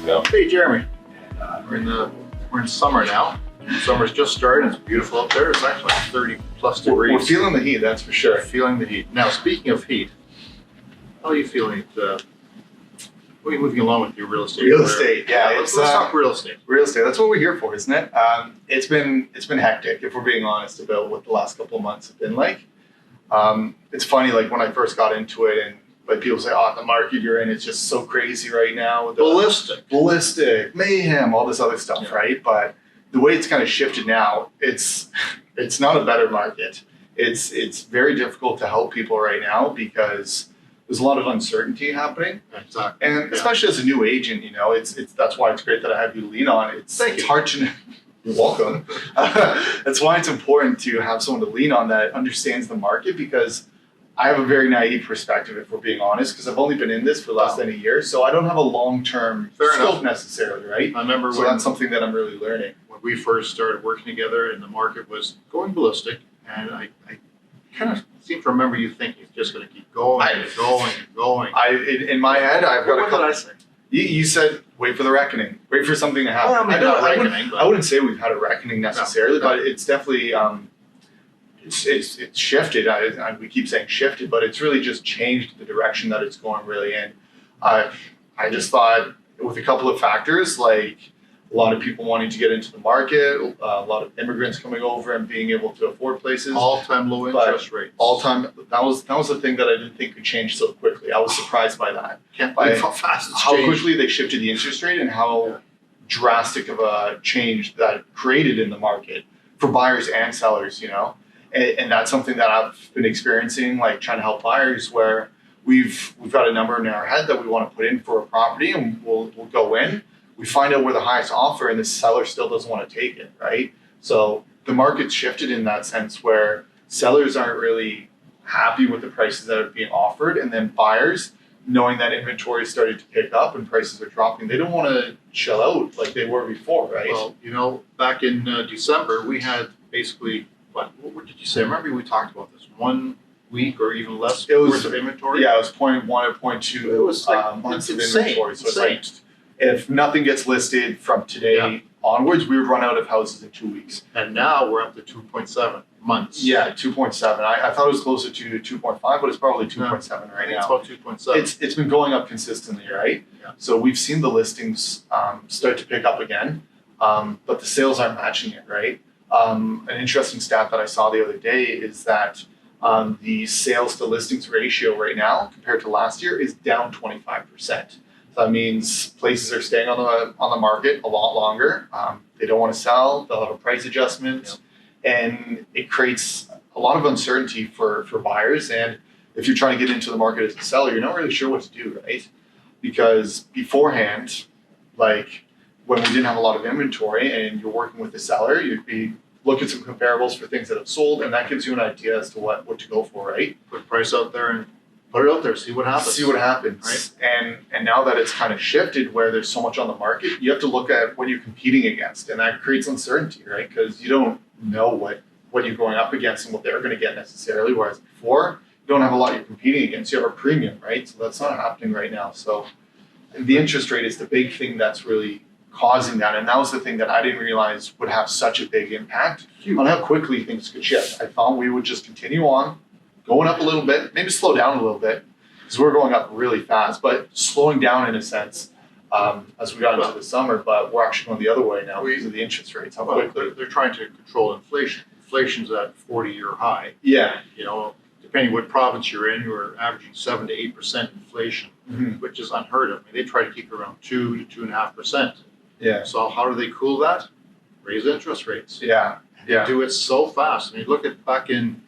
go. Hey, Jeremy. We're in summer now. Summer's just started. It's beautiful up there. It's actually like 30 plus degrees. We're feeling the heat, that's for sure. Feeling the heat. Now, speaking of heat, how are you feeling? How are you moving along with your real estate? Real estate, yeah. Let's talk real estate. Real estate, that's what we're here for, isn't it? It's been hectic, if we're being honest, about what the last couple of months have been like. It's funny, like when I first got into it, and like people say, "Oh, the market you're in is just so crazy right now." Ballistic, mayhem, all this other stuff, right? But the way it's kind of shifted now, it's not a better market. It's very difficult to help people right now because there's a lot of uncertainty happening. Exactly. And especially as a new agent, you know, that's why it's great that I have you to lean on. It's hard to. You're welcome. That's why it's important to have someone to lean on that understands the market, because I have a very naive perspective, if we're being honest, because I've only been in this for less than a year, so I don't have a long-term scope necessarily, right? I remember that's something that I'm really learning. When we first started working together and the market was going ballistic, and I kind of seem to remember you thinking it's just going to keep going and going. In my head, I've got what did I say? You said, wait for the reckoning. Wait for something to happen. Well, I wouldn't say we've had a reckoning necessarily, but it's definitely it's shifted. We keep saying shifted, but it's really just changed the direction that it's going really in. I just thought with a couple of factors, like a lot of people wanting to get into the market, a lot of immigrants coming over and being able to afford places. All-time low interest rates. All-time. That was the thing that I didn't think could change so quickly. I was surprised by that. Can't believe how fast it's changed. How quickly they shifted the interest rate and how drastic of a change that created in the market for buyers and sellers, you know? And that's something that I've been experiencing, like trying to help buyers, where we've got a number in our head that we want to put in for a property, and we'll go in. We find out we're the highest offer, and the seller still doesn't want to take it, right? So the market's shifted in that sense, where sellers aren't really happy with the prices that are being offered, and then buyers, knowing that inventory is starting to pick up and prices are dropping, they don't want to shell out like they were before, right? Well, you know, back in December, we had basically, what did you say? I remember we talked about this, 1 week or even less worth of inventory? Yeah, it was 0.1 or 0.2 it was like, months of insane, inventory. So it's like, if nothing gets listed from today onwards, we would run out of houses in 2 weeks. And now we're up to 2.7 months. Yeah, 2.7. I thought it was closer to 2.5, but it's probably 2.7 right now. It's about 2.7. It's been going up consistently, right? Yeah. So we've seen the listings start to pick up again, but the sales aren't matching it, right? An interesting stat that I saw the other day is that the sales to listings ratio right now compared to last year is down 25%. That means places are staying on the market a lot longer. They don't want to sell. They'll have a price adjustment, and it creates a lot of uncertainty for buyers. And if you're trying to get into the market as a seller, you're not really sure what to do, right? Because beforehand, like when we didn't have a lot of inventory and you're working with the seller, you'd be look at some comparables for things that have sold, and that gives you an idea as to what to go for, right? Put a price out there and put it out there, see what happens. Right? And now that it's kind of shifted where there's so much on the market, you have to look at what you're competing against, and that creates uncertainty, right? Because you don't know what you're going up against and what they're going to get necessarily, whereas before, you don't have a lot you're competing against. You have a premium, right? So that's not happening right now. So the interest rate is the big thing that's really causing that, and that was the thing that I didn't realize would have such a big impact on how quickly things could shift. I thought we would just continue on, going up a little bit, maybe slow down a little bit, because we're going up really fast, but slowing down in a sense as we got into the summer, but we're actually going the other way now because of the interest rates, how quickly. They're trying to control inflation. Inflation's at 40-year high. Yeah. You know, depending what province you're in, you're averaging 7 to 8% inflation, which is unheard of. I mean, they try to keep it around 2 to 2.5%. Yeah. So how do they cool that? Raise interest rates. Yeah. They do it so fast. I mean, look at back in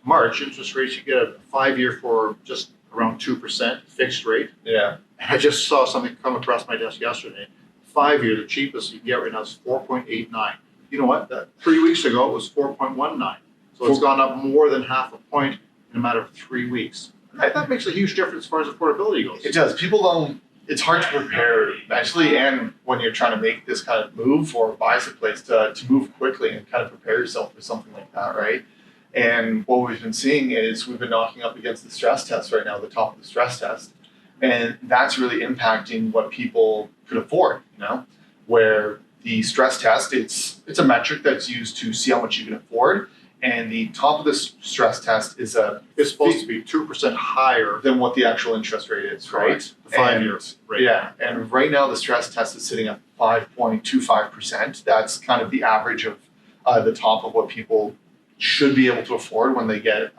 March, interest rates, you get a 5-year for just around 2% fixed rate. Yeah. I just saw something come across my desk yesterday. 5-year, the cheapest you can get right now is 4.89. You know what? 3 weeks ago it was 4.19. So it's gone up more than half a point in a matter of 3 weeks. That makes a huge difference as far as affordability goes. It does. People don't. It's hard to prepare mentally, and when you're trying to make this kind of move or buy a place to move quickly and kind of prepare yourself for something like that, right? And what we've been seeing is we've been knocking up against the stress test right now, the top of the stress test. And that's really impacting what people could afford, where the stress test, it's a metric that's used to see how much you can afford. And the top of the stress test is It's supposed to be 2% higher than what the actual interest rate is, right? The 5 years. Right. Yeah, and right now the stress test is sitting at 5.25%. That's kind of the average of the top of what people should be able to afford when they get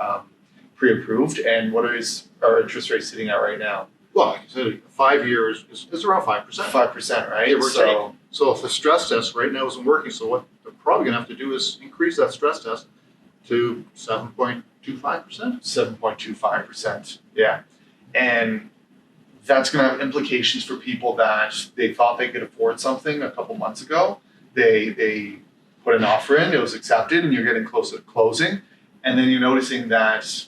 pre-approved. And what is our interest rate sitting at right now? Well, like I said, 5 years is around 5%. 5%, right? Give or take. So if the stress test right now isn't working, so what they're probably going to have to do is increase that stress test to 7.25%. 7.25%, yeah. And that's going to have implications for people that they thought they could afford something a couple months ago. They put an offer in, it was accepted, and you're getting close to closing. And then you're noticing that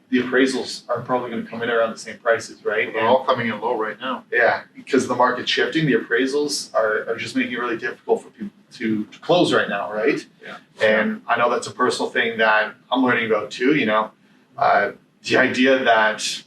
the appraisals are probably going to come in around the same prices, right? They're all coming in low right now. Yeah, because the market's shifting, the appraisals are just making it really difficult for people to close right now, right? Yeah. And I know that's a personal thing that I'm learning about too, the idea that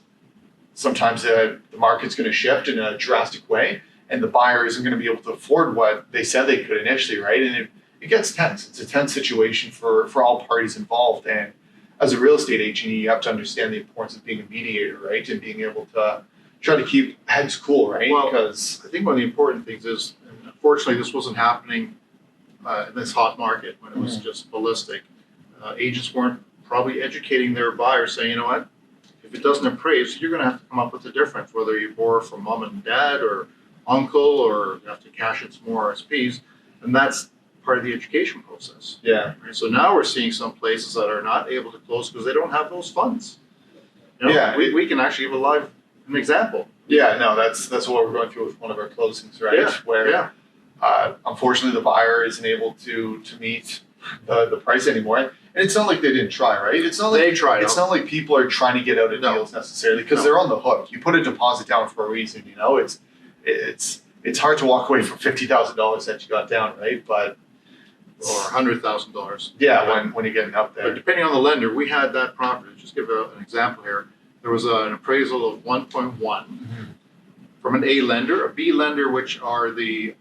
sometimes the market's going to shift in a drastic way and the buyer isn't going to be able to afford what they said they could initially, right? And it gets tense. It's a tense situation for all parties involved. And as a real estate agent, you have to understand the importance of being a mediator, right? And being able to try to keep heads cool, right? Well, because I think one of the important things is, and unfortunately, this wasn't happening in this hot market when it was just ballistic. Agents weren't probably educating their buyers, saying, you know what, if it doesn't appraise, you're going to have to come up with a difference, whether you borrow from mom and dad or uncle, or you have to cash in some more RSPs, and that's part of the education process. yeah. Right? So now we're seeing some places that are not able to close because they don't have those funds. Yeah. We can actually give an example. Yeah, no, that's what we're going through with one of our closings, right? Yeah, Where yeah. Unfortunately the buyer isn't able to meet the price anymore. And it's not like they didn't try, right? It's not like They tried. it's not like people are trying to get out of deals necessarily, because they're on the hook. You put a deposit down for a reason, It's hard to walk away from $50,000 that you got down, right? But Or $100,000. yeah, when you're getting up But there. depending on the lender, we had that property. Just give an example here. There was an appraisal of 1.1 from an A lender, a B lender, which are the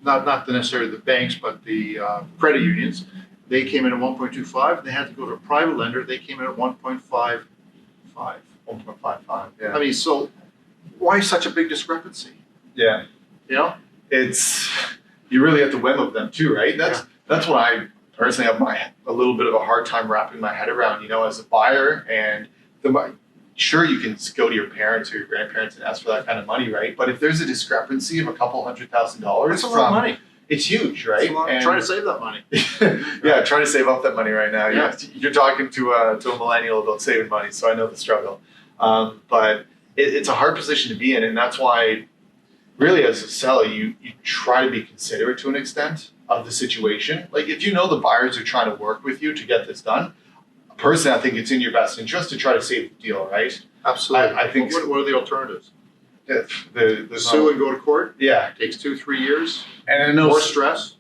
not necessarily the banks, but the credit unions. They came in at 1.25. They had to go to a private lender. They came in at 1.55. 1.55, yeah. I mean, so why such a big discrepancy? Yeah. It's you really have to whim of them too, right? That's what I personally have a little bit of a hard time wrapping my head around. As a buyer, and sure you can go to your parents or your grandparents and ask for that kind of money, right? But if there's a discrepancy of a couple $100,000, That's a lot of money. It's huge, right? And try to save that money. Yeah, try to save up that money right now. Yeah. You're talking to a millennial about saving money, so I know the struggle. But it's a hard position to be in, and that's why, really, as a seller, you try to be considerate to an extent of the situation. Like, if you know the buyers are trying to work with you to get this done, personally, I think it's in your best interest to try to save the deal, right? Absolutely. I think What are the alternatives? There's Sue and go to court. Yeah, It takes 2-3 years. and I know More stress.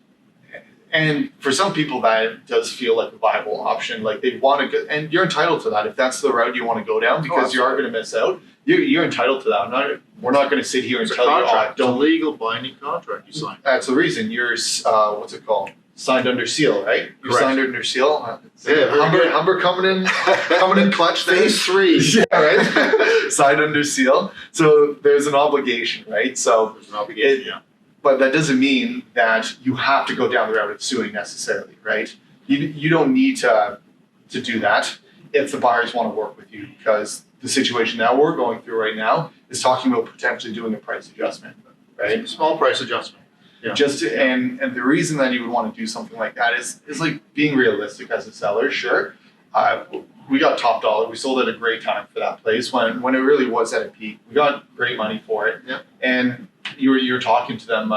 And for some people, that does feel like a viable option. Like, they want to go, and you're entitled to that if that's the route you want to go down, because you are going to miss out. You're entitled to that. We're not going to sit here and It's a tell you, contract. It's a don't. legal binding contract you sign. That's the reason you're what's it called? Signed under seal, right? You're Correct. signed under seal. Yeah, very good. Humber coming in clutch. there. Phase 3. Yeah, right. Signed under seal. So there's an obligation, right? So, There's an obligation, yeah. but that doesn't mean that you have to go down the route of suing necessarily, right? You don't need to do that if the buyers want to work with you, because the situation that we're going through right now is talking about potentially doing a price adjustment, right? Small price adjustment. Yeah. And the reason that you would want to do something like that is like being realistic as a seller. Sure, we got top dollar. We sold at a great time for that place when it really was at a peak. We got great money for it. Yeah. And you were talking to them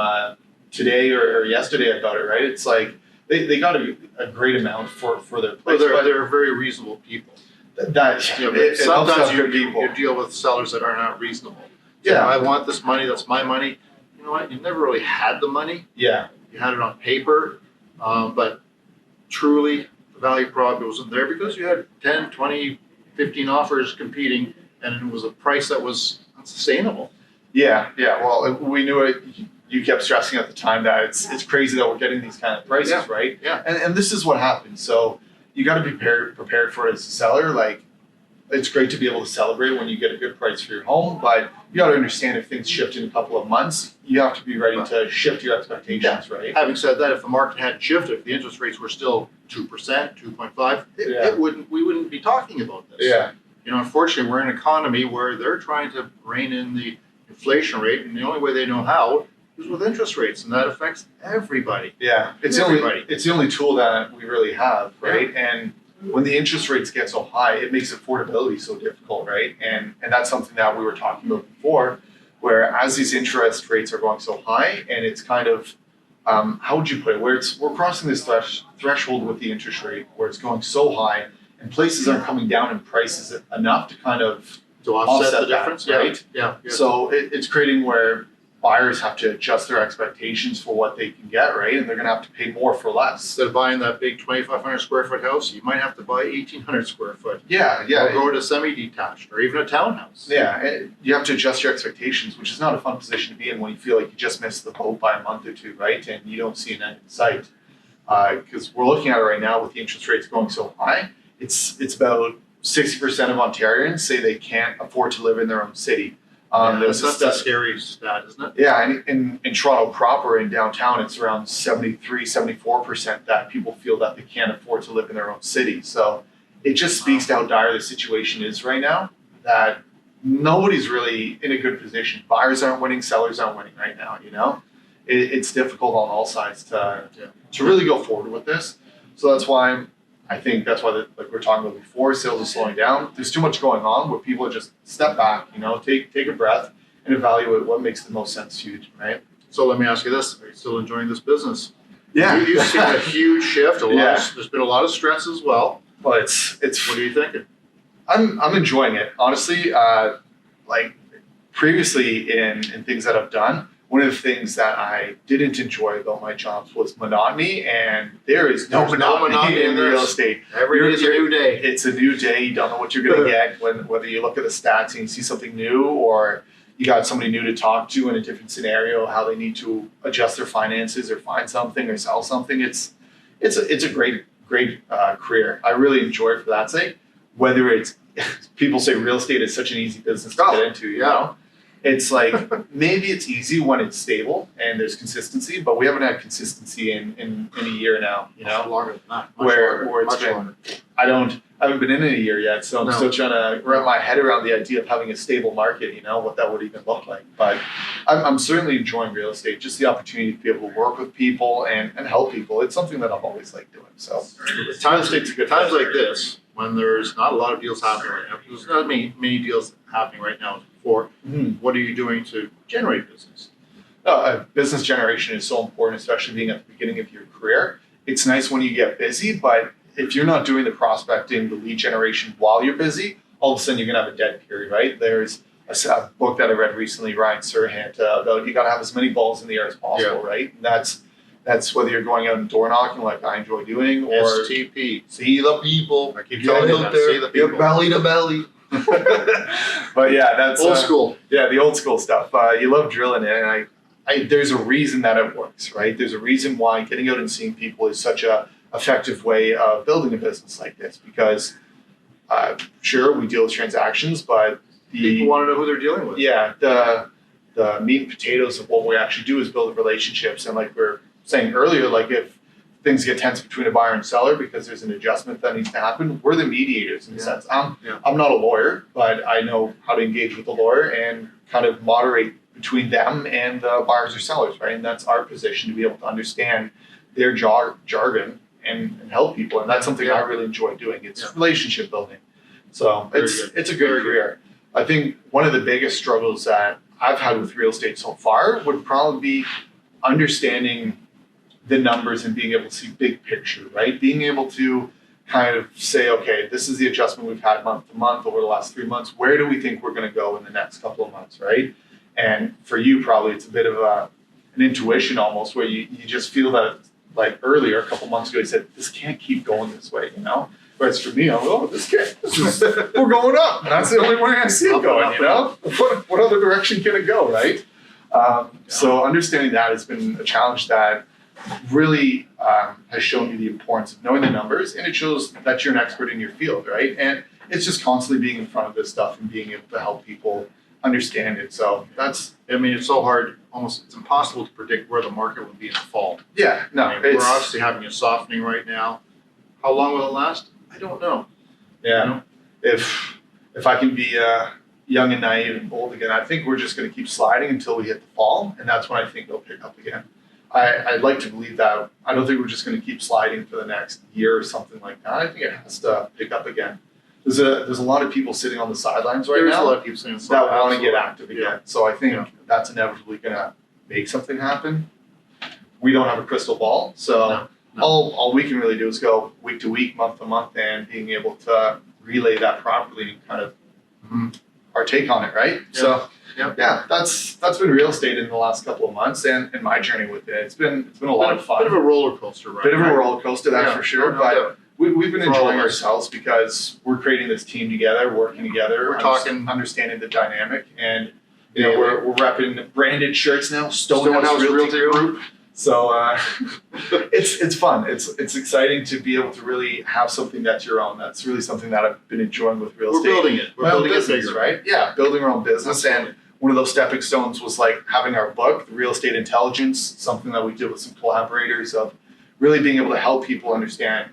today or yesterday about it, right? It's like they got a great amount for their place. Well, they're very reasonable people. Sometimes You deal with sellers that are not reasonable. Yeah. I want this money. That's my money. You know what? You never really had the money. Yeah. You had it on paper, but truly the value prop wasn't there because you had 10, 20, 15 offers competing, and it was a price that was unsustainable. Yeah. Well, we knew it. You kept stressing at the time that it's crazy that we're getting these kind of prices, Yeah. right? Yeah. And this is what happens. So you got to be prepared for it as a seller. Like, it's great to be able to celebrate when you get a good price for your home, but you got to understand if things shift in a couple of months, you have to be ready to shift your expectations, right? Having said that, if the market hadn't shifted, if the interest rates were still 2%, 2.5, we wouldn't be talking about this. Yeah. Unfortunately, we're in an economy where they're trying to rein in the inflation rate, and the only way they know how is with interest rates, and that affects everybody. Yeah. It's the only tool that we really have, right? Yeah. And when the interest rates get so high, it makes affordability so difficult, right? And that's something that we were talking about before, where as these interest rates are going so high, and it's kind of, how would you put it, where we're crossing this threshold with the interest rate, where it's going so high, and places aren't coming down in prices enough to kind of offset the that, difference, right? Yeah. So it's creating where buyers have to adjust their expectations for what they can get, right? And they're going to have to pay more for less. Instead of buying that big 2,500 square foot house, you might have to buy 1,800 square foot. Yeah. Or go to semi-detached, or even a townhouse. Yeah, you have to adjust your expectations, which is not a fun position to be in when you feel like you just missed the boat by a month or two, right? And you don't see an end in sight. Because we're looking at it right now with the interest rates going so high, it's about 60% of Ontarians say they can't afford to live in their own city. That's a scary stat, isn't it? Yeah, and in Toronto proper, in downtown, it's around 74% that people feel that they can't afford to live in their own city. So it just speaks to how dire the situation is right now, that nobody's really in a good position. Buyers aren't winning, sellers aren't winning right now, It's difficult on all sides to really go forward with this. So that's why like we were talking about before, sales are slowing down. There's too much going on where people just step back, take a breath and evaluate what makes the most sense to you, right? So let me ask you this: are you still enjoying this business? Yeah, you've seen a huge shift. There's been a lot of stress as well. But it's. What are you thinking? I'm enjoying it, honestly. Like previously in things that I've done, one of the things that I didn't enjoy about my jobs was monotony, and there is no monotony in real estate. Every day is a new day. It's a new day. You don't know what you're going to get whether you look at the stats and you see something new, or you got somebody new to talk to in a different scenario, how they need to adjust their finances or find something or sell something. It's a great career. I really enjoy it for that sake. Whether it's people say real estate is such an easy business to get into, you know. It's like maybe it's easy when it's stable and there's consistency, but we haven't had consistency in a year now. Longer than that. Where it's been. Longer. I haven't been in it a year yet, so I'm still trying to wrap my head around the idea of having a stable market. What that would even look like. But I'm certainly enjoying real estate. Just the opportunity to be able to work with people and help people. It's something that I've always liked doing. So times like this, when there's not a lot of deals happening right now, there's not many deals happening right now as before. What are you doing to generate business? Business generation is so important, especially being at the beginning of your career. It's nice when you get busy, but if you're not doing the prospecting, the lead generation while you're busy, all of a sudden you're going to have a dead period, right? There's a book that I read recently, Ryan Serhant, about you got to have as many balls in the air as possible, right? And that's whether you're going out and door knocking like I enjoy doing, or STP. See the people. I keep telling you that. See the people. Belly to belly. But yeah, that's old school. Yeah, the old school stuff. You love drilling it, and I there's a reason that it works, right? There's a reason why getting out and seeing people is such a effective way of building a business like this. Because sure, we deal with transactions, but people want to know who they're dealing with. Yeah, the meat and potatoes of what we actually do is build relationships, and like we're saying earlier, like if things get tense between a buyer and seller because there's an adjustment that needs to happen, we're the mediators in a sense. I'm not a lawyer, but I know how to engage with the lawyer and kind of moderate between them and the buyers or sellers, right? And that's our position, to be able to understand their jargon and help people. And that's something I really enjoy doing. It's relationship building. So it's a good career. I think one of the biggest struggles that I've had with real estate so far would probably be understanding the numbers and being able to see big picture, right? Being able to kind of say, okay, this is the adjustment we've had month to month over the last 3 months. Where do we think we're going to go in the next couple of months, right? And for you, probably it's a bit of an intuition almost, where you just feel that, like earlier, a couple months ago, you said, this can't keep going this way, Whereas for me, I'm oh, we're going up. And that's the only way I see it going, you know? What other direction can it go, right? So understanding that has been a challenge that really has shown me the importance of knowing the numbers, and it shows that you're an expert in your field, right? And it's just constantly being in front of this stuff and being able to help people understand it. So that's, I mean, it's so hard, almost it's impossible to predict where the market will be in the fall. yeah, no, I mean, we're obviously having a softening right now. How long will it last? I don't know. yeah. You know? If I can be young and naive and bold again, I think we're just going to keep sliding until we hit the fall, and that's when I think they'll pick up again. I'd like to believe that. I don't think we're just going to keep sliding for the next year or something like that. I think it has to pick up again. There's a lot of people sitting on the sidelines right There's a now lot of people saying that want to get absolutely. active again. Yeah. So I think Yeah. that's inevitably going to make something happen. We don't have a crystal ball, so No, no. all we can really do is go week to week, month to month, and being able to relay that properly and kind of Mhm. our take on it, right? Yeah. So Yeah. yeah, that's been real estate in the last couple of months, and my journey with it. It's been a lot of fun. Bit of a roller coaster, right? Bit of a roller coaster, that's Yeah. for sure. No But doubt. we've been For all enjoying of us. ourselves because we're creating this team together, working together. We're talking- understanding the dynamic, and you Yeah. know we're repping branded shirts now. Stonehouse Stonehouse Realty Realty Group. So it's fun. It's exciting to be able to really have something that's your own. That's really something that I've been enjoying with real We're estate. building it. We're My own building it business, bigger. right? Yeah, building our own business. Absolutely. And one of those stepping stones was like having our book, The Real Estate Intelligence, something that we did with some collaborators of really being able to help people understand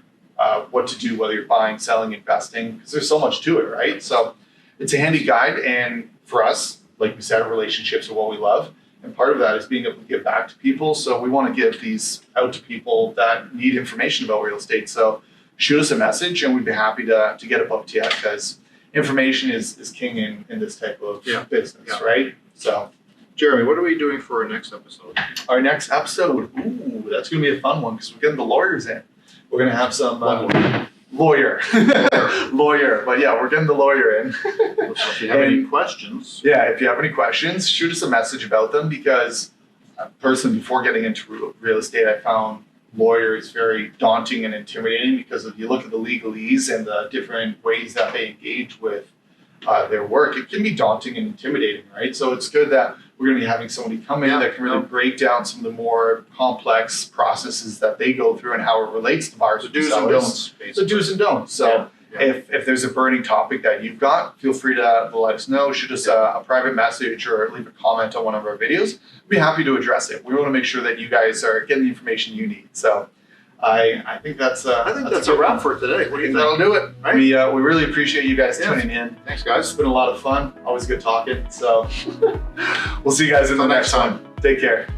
what to do, whether you're buying, selling, investing, because there's so much to it, right? So it's a handy guide. And for us, like we said, relationships are what we love. And part of that is being able to give back to people. So we want to give these out to people that need information about real estate. So shoot us a message and we'd be happy to get it booked to you, because information is king in this type of Yeah. business, Yeah. right? So Jeremy, what are we doing for our next episode? our next episode, ooh, that's going to be a fun one because we're getting the lawyers in. We're going to have some lawyer. But yeah, we're getting the lawyer in. So if you have any questions, Yeah, if you have any questions, shoot us a message about them, because personally, before getting into real estate, I found lawyers very daunting and intimidating, because if you look at the legalese and the different ways that they engage with their work, it can be daunting and intimidating, right? So it's good that we're going to be having somebody come in Yeah, that can really yeah. break down some of the more complex processes that they go through and how it relates to buyers the and do's and sellers. don'ts, The basically. do's and don'ts. So Yeah, yeah. if there's a burning topic that you've got, feel free to let us know. Shoot us a private message or leave a comment on one of our videos. We'd be happy to address it. We want to make sure that you guys are getting the information you need. So I think that's I think that's a wrap for today. What do you That'll think? do it. Right? We really appreciate you guys Yeah. tuning in. Thanks, It's guys. been a lot of fun. Always good talking. So we'll see you guys in the Until next next one. Take care.